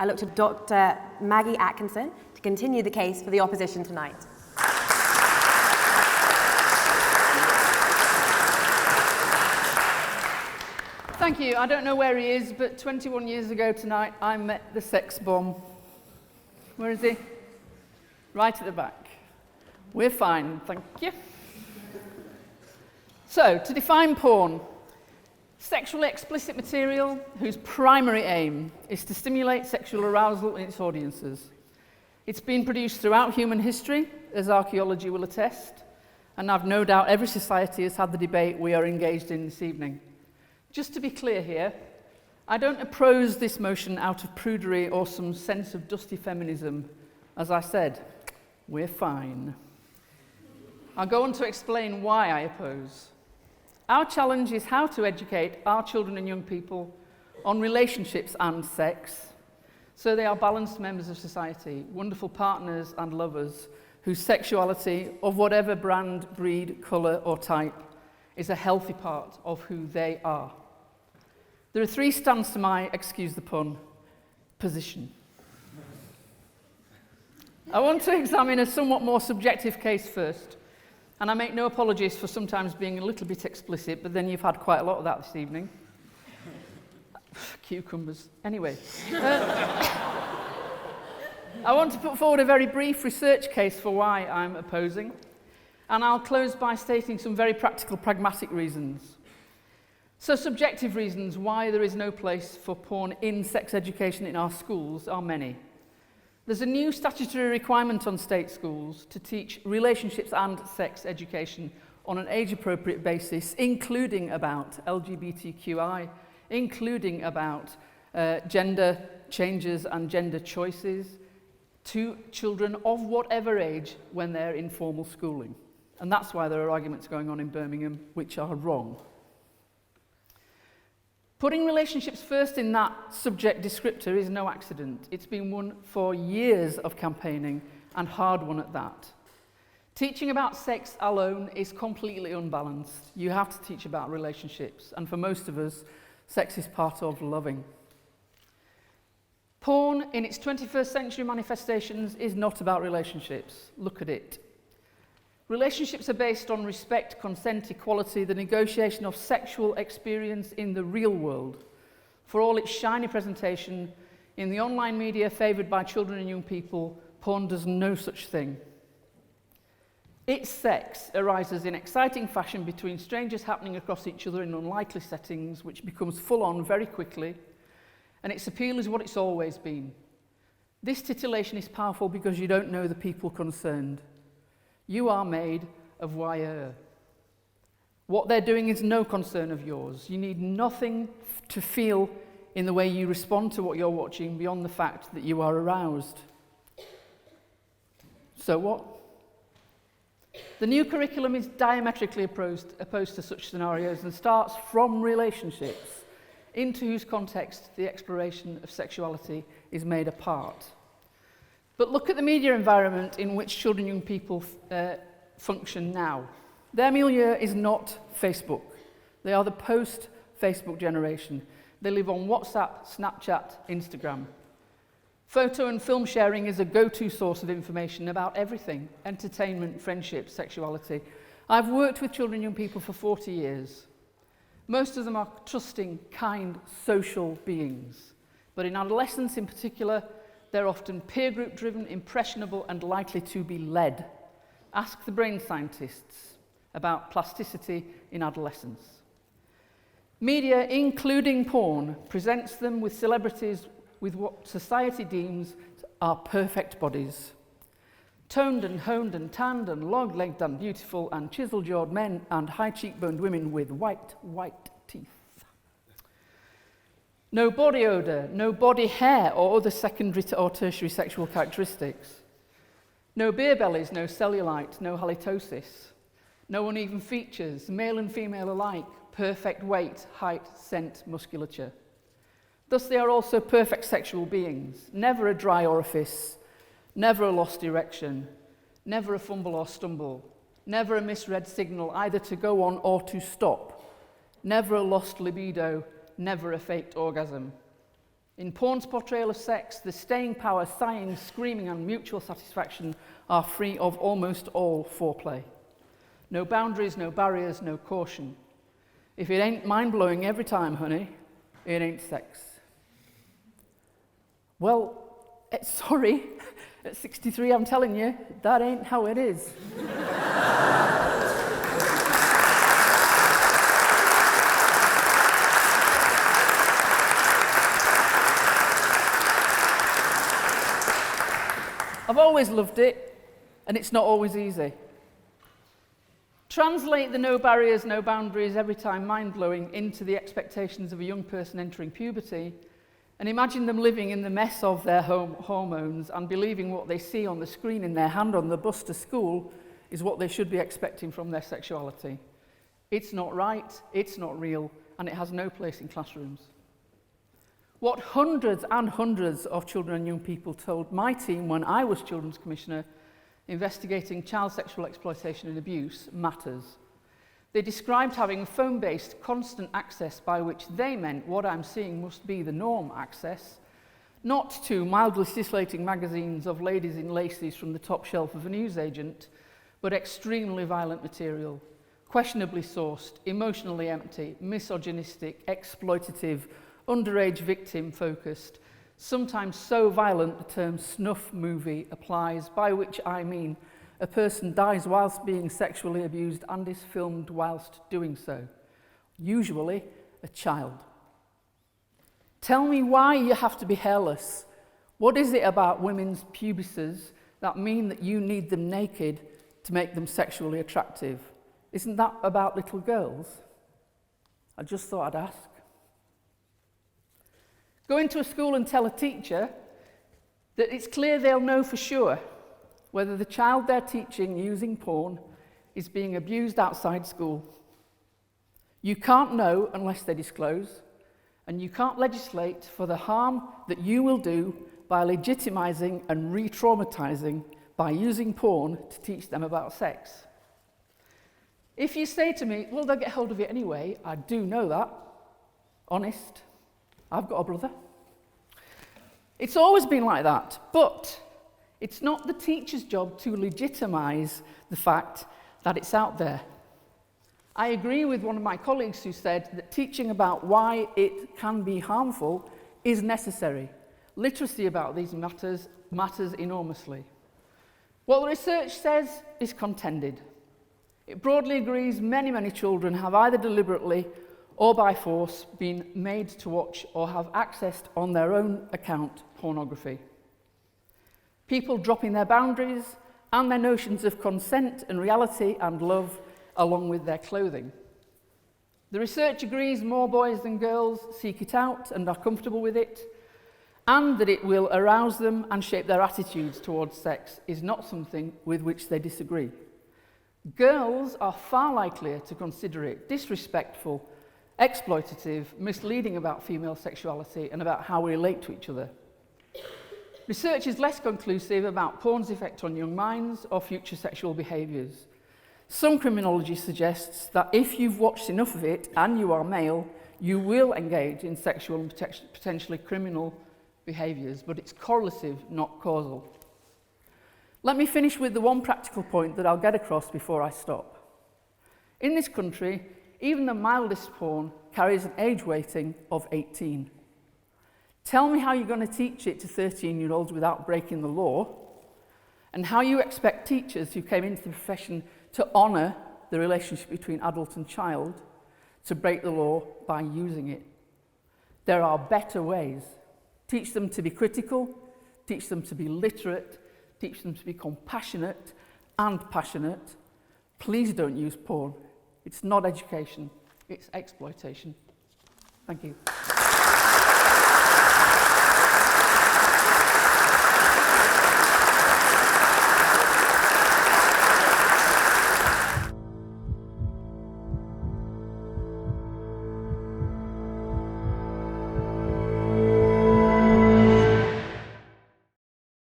I look to Dr. Maggie Atkinson to continue the case for the opposition tonight. Thank you. I don't know where he is, but 21 years ago tonight, I met the sex bomb. Where is he? Right at the back. We're fine, thank you. So, to define porn, sexually explicit material whose primary aim is to stimulate sexual arousal in its audiences. It's been produced throughout human history, as archaeology will attest, and I've no doubt every society has had the debate we are engaged in this evening. Just to be clear here, I don't oppose this motion out of prudery or some sense of dusty feminism. As I said, we're fine. I'll go on to explain why I oppose. Our challenge is how to educate our children and young people on relationships and sex, so they are balanced members of society, wonderful partners and lovers, whose sexuality, of whatever brand, breed, colour or type, is a healthy part of who they are. There are three strands to my, excuse the pun, position. I want to examine a somewhat more subjective case first, and I make no apologies for sometimes being a little bit explicit, but then you've had quite a lot of that this evening. Cucumbers. Anyway. I want to put forward a very brief research case for why I'm opposing, and I'll close by stating some very practical, pragmatic reasons. So subjective reasons why there is no place for porn in sex education in our schools are many. There's a new statutory requirement on state schools to teach relationships and sex education on an age-appropriate basis, including about LGBTQI, including about gender changes and gender choices to children of whatever age when they're in formal schooling. And that's why there are arguments going on in Birmingham which are wrong. Putting relationships first in that subject descriptor is no accident. It's been won for years of campaigning, and hard won at that. Teaching about sex alone is completely unbalanced. You have to teach about relationships, and for most of us, sex is part of loving. Porn, in its 21st century manifestations, is not about relationships. Look at it. Relationships are based on respect, consent, equality, the negotiation of sexual experience in the real world. For all its shiny presentation, in the online media favoured by children and young people, porn does no such thing. Its sex arises in exciting fashion between strangers happening across each other in unlikely settings, which becomes full-on very quickly, and its appeal is what it's always been. This titillation is powerful because you don't know the people concerned. You are made of wire. What they're doing is no concern of yours. You need nothing to feel in the way you respond to what you're watching beyond the fact that you are aroused. So what? The new curriculum is diametrically opposed to such scenarios and starts from relationships, into whose context the exploration of sexuality is made a part. But look at the media environment in which children and young people function now. Their milieu is not Facebook. They are the post-Facebook generation. They live on WhatsApp, Snapchat, Instagram. Photo and film sharing is a go-to source of information about everything: entertainment, friendship, sexuality. I've worked with children and young people for 40 years. Most of them are trusting, kind, social beings. But in adolescence in particular, they're often peer group driven, impressionable, and likely to be led. Ask the brain scientists about plasticity in adolescence. Media, including porn, presents them with celebrities with what society deems are perfect bodies. Toned and honed and tanned and long-legged and beautiful and chisel-jawed men and high-cheekboned women with white teeth. No body odour, no body hair or other secondary or tertiary sexual characteristics. No beer bellies, no cellulite, no halitosis. No uneven features, male and female alike, perfect weight, height, scent, musculature. Thus they are also perfect sexual beings, never a dry orifice, never a lost erection, never a fumble or stumble, never a misread signal either to go on or to stop, never a lost libido, never a faked orgasm. In porn's portrayal of sex, the staying power, sighing, screaming and mutual satisfaction are free of almost all foreplay. No boundaries, no barriers, no caution. If it ain't mind-blowing every time, honey, it ain't sex. Well, sorry, at 63 I'm telling you, that ain't how it is. I've always loved it, and it's not always easy. Translate the no barriers, no boundaries, every time mind-blowing into the expectations of a young person entering puberty, and imagine them living in the mess of their hormones and believing what they see on the screen in their hand on the bus to school is what they should be expecting from their sexuality. It's not right, it's not real, and it has no place in classrooms. What hundreds and hundreds of children and young people told my team when I was Children's Commissioner investigating child sexual exploitation and abuse matters. They described having phone-based constant access, by which they meant what I'm seeing must be the norm access, not to mildly scintillating magazines of ladies in laces from the top shelf of a newsagent, but extremely violent material, questionably sourced, emotionally empty, misogynistic, exploitative, underage victim-focused, sometimes so violent the term snuff movie applies, by which I mean a person dies whilst being sexually abused and is filmed whilst doing so, usually a child. Tell me why you have to be hairless. What is it about women's pubises that mean that you need them naked to make them sexually attractive? Isn't that about little girls? I just thought I'd ask. Go into a school and tell a teacher that it's clear they'll know for sure whether the child they're teaching using porn is being abused outside school. You can't know unless they disclose, and you can't legislate for the harm that you will do by legitimising and re-traumatising by using porn to teach them about sex. If you say to me, well, they'll get hold of it anyway, I do know that. Honest. I've got a brother. It's always been like that, but it's not the teacher's job to legitimise the fact that it's out there. I agree with one of my colleagues who said that teaching about why it can be harmful is necessary. Literacy about these matters enormously. What the research says is contended. It broadly agrees many children have either deliberately or by force been made to watch or have accessed on their own account pornography. People dropping their boundaries and their notions of consent and reality and love along with their clothing. The research agrees more boys than girls seek it out and are comfortable with it, and that it will arouse them and shape their attitudes towards sex is not something with which they disagree. Girls are far likelier to consider it disrespectful, exploitative, misleading about female sexuality and about how we relate to each other. Research is less conclusive about porn's effect on young minds or future sexual behaviours. Some criminology suggests that if you've watched enough of it and you are male, you will engage in sexual and potentially criminal behaviours, but it's correlative, not causal. Let me finish with the one practical point that I'll get across before I stop. In this country, even the mildest porn carries an age weighting of 18. Tell me how you're going to teach it to 13-year-olds without breaking the law, and how you expect teachers who came into the profession to honour the relationship between adult and child to break the law by using it. There are better ways. Teach them to be critical, teach them to be literate, teach them to be compassionate and passionate. Please don't use porn. It's not education, it's exploitation. Thank you.